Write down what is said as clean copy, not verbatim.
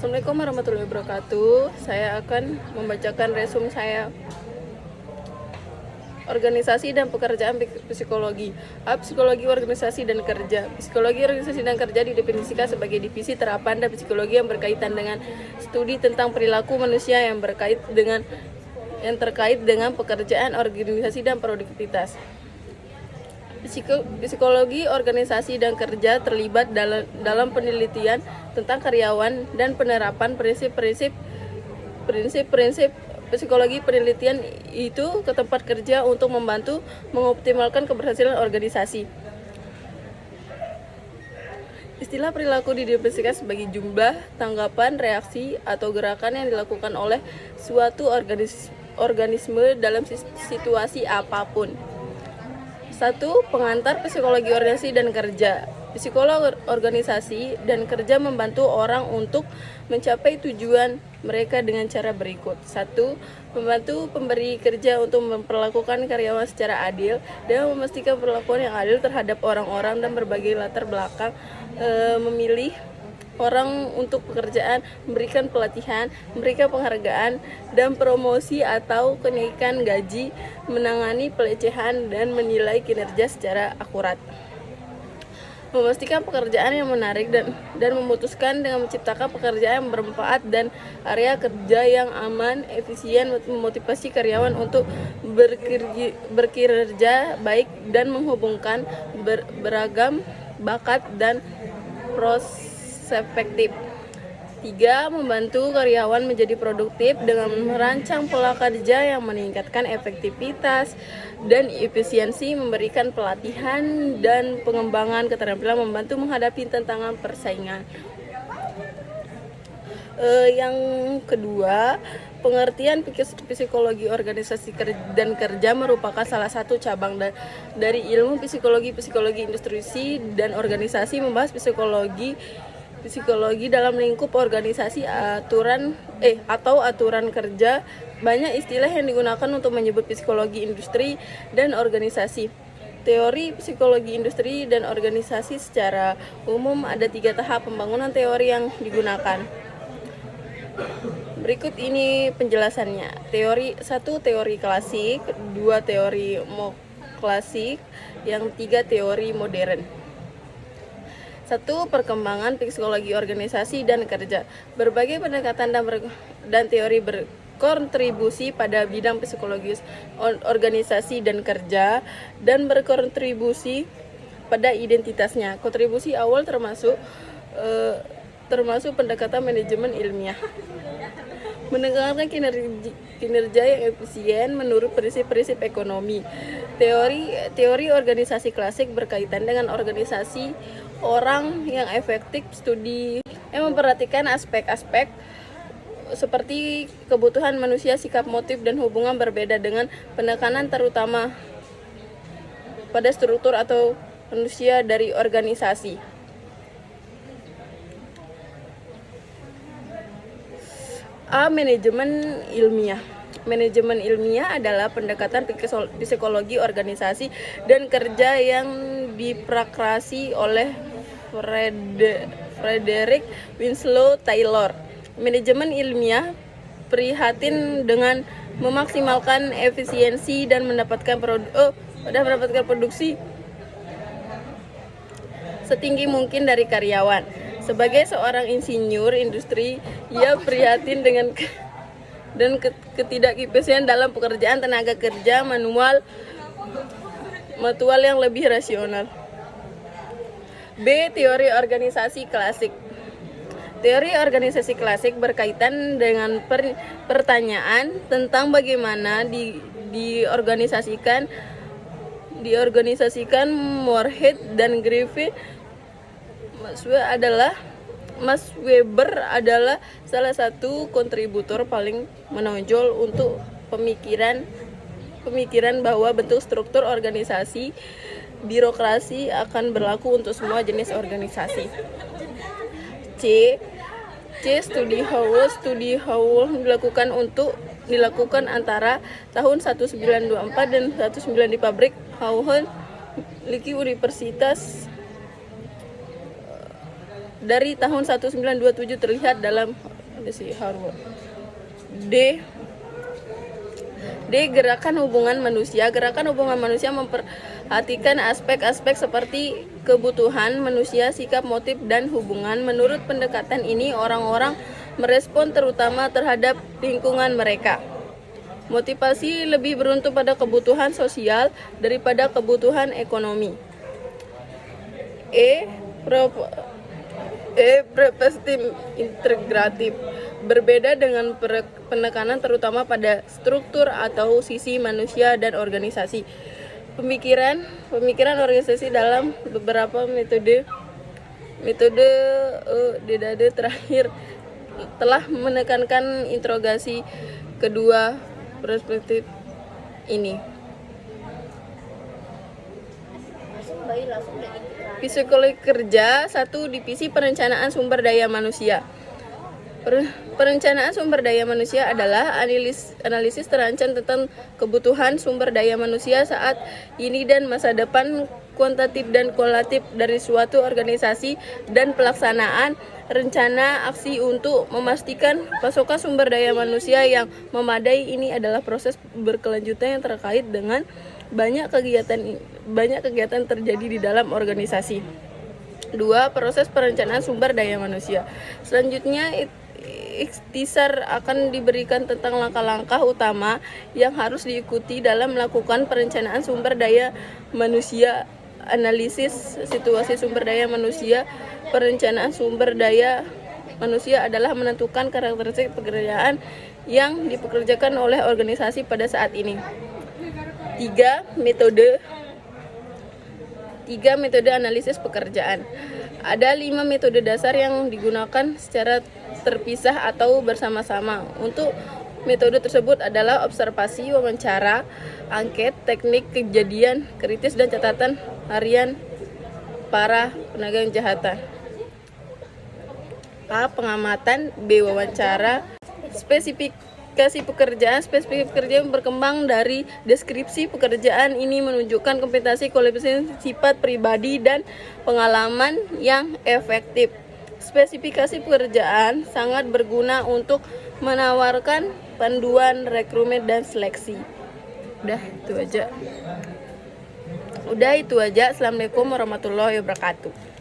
Assalamualaikum warahmatullahi wabarakatuh. Saya akan membacakan resume saya. Organisasi dan pekerjaan psikologi. Psikologi organisasi dan kerja. Psikologi organisasi dan kerja didefinisikan sebagai divisi terapan dan psikologi yang berkaitan dengan studi tentang perilaku manusia yang terkait dengan pekerjaan, organisasi dan produktivitas. Psikologi organisasi dan kerja terlibat dalam penelitian tentang karyawan dan penerapan prinsip-prinsip psikologi penelitian itu ke tempat kerja untuk membantu mengoptimalkan keberhasilan organisasi. Istilah perilaku didefinisikan sebagai jumlah, tanggapan, reaksi, atau gerakan yang dilakukan oleh suatu organisme dalam situasi apapun. 1. Pengantar psikologi organisasi dan kerja. Psikolog organisasi dan kerja membantu orang untuk mencapai tujuan mereka dengan cara berikut. 1. Membantu pemberi kerja untuk memperlakukan karyawan secara adil dan memastikan perlakuan yang adil terhadap orang-orang dan berbagai latar belakang, memilih orang untuk pekerjaan, memberikan pelatihan, memberikan penghargaan dan promosi atau kenaikan gaji, menangani pelecehan dan menilai kinerja secara akurat. Memastikan pekerjaan yang menarik dan memutuskan dengan menciptakan pekerjaan yang bermanfaat dan area kerja yang aman, efisien, memotivasi karyawan untuk berkinerja baik dan menghubungkan beragam bakat dan prospektif. 3. Membantu karyawan menjadi produktif dengan merancang pola kerja yang meningkatkan efektivitas dan efisiensi, memberikan pelatihan dan pengembangan keterampilan, membantu menghadapi tantangan persaingan. Yang kedua, pengertian psikologi organisasi dan kerja merupakan salah satu cabang dari ilmu psikologi industri dan organisasi, membahas psikologi dalam lingkup organisasi atau aturan kerja. Banyak istilah yang digunakan untuk menyebut psikologi industri dan organisasi. Teori psikologi industri dan organisasi secara umum ada 3 tahap pembangunan teori yang digunakan. Berikut ini penjelasannya. Teori 1, teori klasik, 2, teori klasik, yang 3, teori modern. 1. Perkembangan psikologi organisasi dan kerja. Berbagai pendekatan dan teori berkontribusi pada bidang psikologi organisasi dan kerja dan berkontribusi pada identitasnya. Kontribusi awal termasuk pendekatan manajemen ilmiah, menegakkan kinerja yang efisien menurut prinsip-prinsip ekonomi. Teori organisasi klasik berkaitan dengan organisasi orang yang efektif, studi yang memperhatikan aspek-aspek seperti kebutuhan manusia, sikap, motif, dan hubungan berbeda dengan penekanan terutama pada struktur atau manusia dari organisasi. Manajemen ilmiah. Manajemen ilmiah adalah pendekatan psikologi organisasi dan kerja yang dipraktisi oleh Frederick Winslow Taylor. Manajemen ilmiah prihatin dengan memaksimalkan efisiensi dan mendapatkan produksi setinggi mungkin dari karyawan. Sebagai seorang insinyur industri, ia prihatin dengan ketidakefisien dalam pekerjaan tenaga kerja manual yang lebih rasional. B. Teori organisasi klasik. Teori organisasi klasik berkaitan dengan pertanyaan tentang bagaimana diorganisasikan Moorhead dan Griffith. Max Weber adalah salah satu kontributor paling menonjol untuk pemikiran bahwa bentuk struktur organisasi birokrasi akan berlaku untuk semua jenis organisasi. C. Studi Howell dilakukan antara tahun 1924 dan 19 di pabrik Howell Liki Universitas. Dari tahun 1927 terlihat dalam ada si Harvard. D. Gerakan hubungan manusia. Gerakan hubungan manusia memperhatikan aspek-aspek seperti kebutuhan manusia, sikap, motif, dan hubungan. Menurut pendekatan ini, orang-orang merespon terutama terhadap lingkungan mereka. Motivasi lebih beruntung pada kebutuhan sosial daripada kebutuhan ekonomi. Perspektif integratif berbeda dengan penekanan terutama pada struktur atau sisi manusia dan organisasi. Pemikiran organisasi dalam beberapa metode Dedade terakhir telah menekankan interogasi kedua perspektif ini. Psikologi kerja 1. Divisi perencanaan sumber daya manusia. Perencanaan sumber daya manusia adalah analisis terancam tentang kebutuhan sumber daya manusia saat ini dan masa depan, kuantitatif dan kualitatif dari suatu organisasi, dan pelaksanaan rencana aksi untuk memastikan pasokan sumber daya manusia yang memadai. Ini adalah proses berkelanjutan yang terkait dengan banyak kegiatan terjadi di dalam organisasi. 2. Proses perencanaan sumber daya manusia. Selanjutnya, ikhtisar akan diberikan tentang langkah-langkah utama yang harus diikuti dalam melakukan perencanaan sumber daya manusia. Analisis situasi sumber daya manusia. Perencanaan sumber daya manusia adalah menentukan karakteristik pekerjaan yang dipekerjakan oleh organisasi pada saat ini. 3. Metode analisis pekerjaan. Ada 5 metode dasar yang digunakan secara terpisah atau bersama-sama. Untuk metode tersebut adalah observasi, wawancara, angket, teknik kejadian kritis, dan catatan harian para penagang kejahatan. A. Pengamatan. B. Wawancara. Spesifikasi pekerjaan yang berkembang dari deskripsi pekerjaan ini menunjukkan kompetensi, kualifikasi, sifat pribadi, dan pengalaman yang efektif. Spesifikasi pekerjaan sangat berguna untuk menawarkan panduan rekrutmen dan seleksi. Udah itu aja. Assalamualaikum warahmatullahi wabarakatuh.